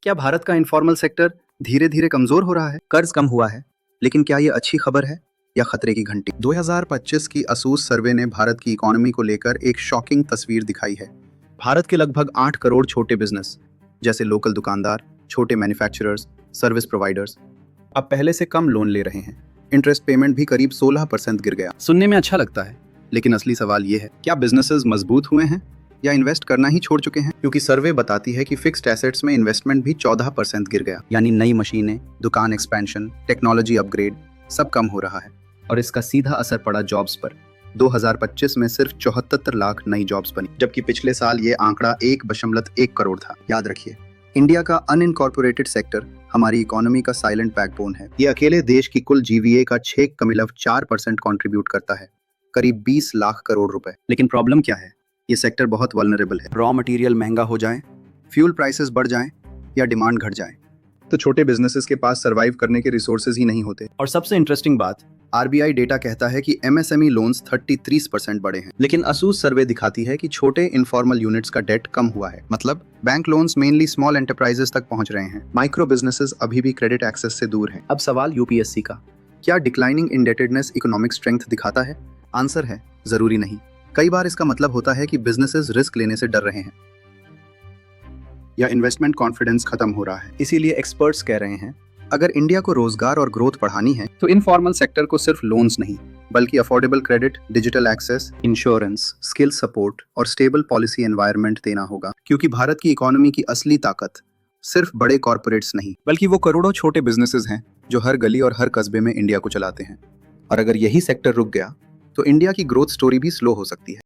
क्या भारत का informal sector धीरे धीरे कमजोर हो रहा है? कर्ज कम हुआ है, लेकिन क्या ये अच्छी खबर है या खतरे की घंटी? 2025 की असूस सर्वे ने भारत की इकोनॉमी को लेकर एक शॉकिंग तस्वीर दिखाई है। भारत के लगभग 8 करोड़ छोटे बिजनेस, जैसे लोकल दुकानदार, छोटे मैन्युफैक्चरर्स, सर्विस प्रोवाइडर्स, अब पहले से कम लोन ले रहे हैं। इंटरेस्ट पेमेंट भी करीब 16% गिर गया। सुनने में अच्छा लगता है, लेकिन असली सवाल ये है, क्या बिजनेसेस मजबूत हुए हैं या इन्वेस्ट करना ही छोड़ चुके हैं? क्योंकि सर्वे बताती है कि फिक्स्ड एसेट्स में इन्वेस्टमेंट भी 14% गिर गया। यानी नई मशीनें, दुकान एक्सपेंशन, टेक्नोलॉजी अपग्रेड सब कम हो रहा है, और इसका सीधा असर पड़ा जॉब्स पर। 2025 में सिर्फ 74 लाख नई जॉब्स बनी, जबकि पिछले साल ये आंकड़ा 1.1 करोड़ था। याद रखिए, इंडिया का अनइनकॉर्पोरेटेड सेक्टर हमारी इकोनॉमी का साइलेंट बैकबोन है। ये अकेले देश की कुल जीवीए का 6.4% कंट्रीब्यूट करता है, करीब 20 लाख करोड़ रुपए। लेकिन प्रॉब्लम क्या है? ये सेक्टर बहुत वल्नरेबल है। रॉ मटेरियल महंगा हो जाए, फ्यूल प्राइसेस बढ़ जाएं या डिमांड घट जाए, तो छोटे बिजनेसेस के पास सरवाइव करने के रिसोर्सेज ही नहीं होते। और सबसे इंटरेस्टिंग बात, आरबीआई डेटा कहता है कि एमएसएमई लोन्स 33% बढ़े हैं, लेकिन असूस सर्वे दिखाती है कि छोटे इनफॉर्मल यूनिट्स का डेट कम हुआ है। मतलब bank loans mainly small enterprises तक पहुंच रहे हैं। माइक्रो बिजनेसेस अभी भी क्रेडिट एक्सेस से दूर हैं। अब सवाल यूपीएससी का, क्या डिक्लाइनिंग इंडेटेडनेस इकोनॉमिक स्ट्रेंथ दिखाता है? आंसर है, जरूरी नहीं। कई बार इसका मतलब होता है कि बिजनेसेस रिस्क लेने से डर रहे हैं या इन्वेस्टमेंट कॉन्फिडेंस खत्म हो रहा है। इसीलिए एक्सपर्ट्स कह रहे हैं, अगर इंडिया को रोजगार और ग्रोथ बढ़ानी है तो इनफॉर्मल सेक्टर को सिर्फ लोन्स नहीं, बल्कि affordable credit, digital access, insurance, skill support और स्टेबल पॉलिसी एनवायरनमेंट देना होगा। क्योंकि भारत की इकोनॉमी की असली ताकत सिर्फ बड़े कॉर्पोरेट्स नहीं, बल्कि वो करोड़ों छोटे बिजनेसेस हैं जो हर गली और हर कस्बे में इंडिया को चलाते हैं। और अगर यही सेक्टर रुक गया तो इंडिया की ग्रोथ स्टोरी भी स्लो हो सकती है।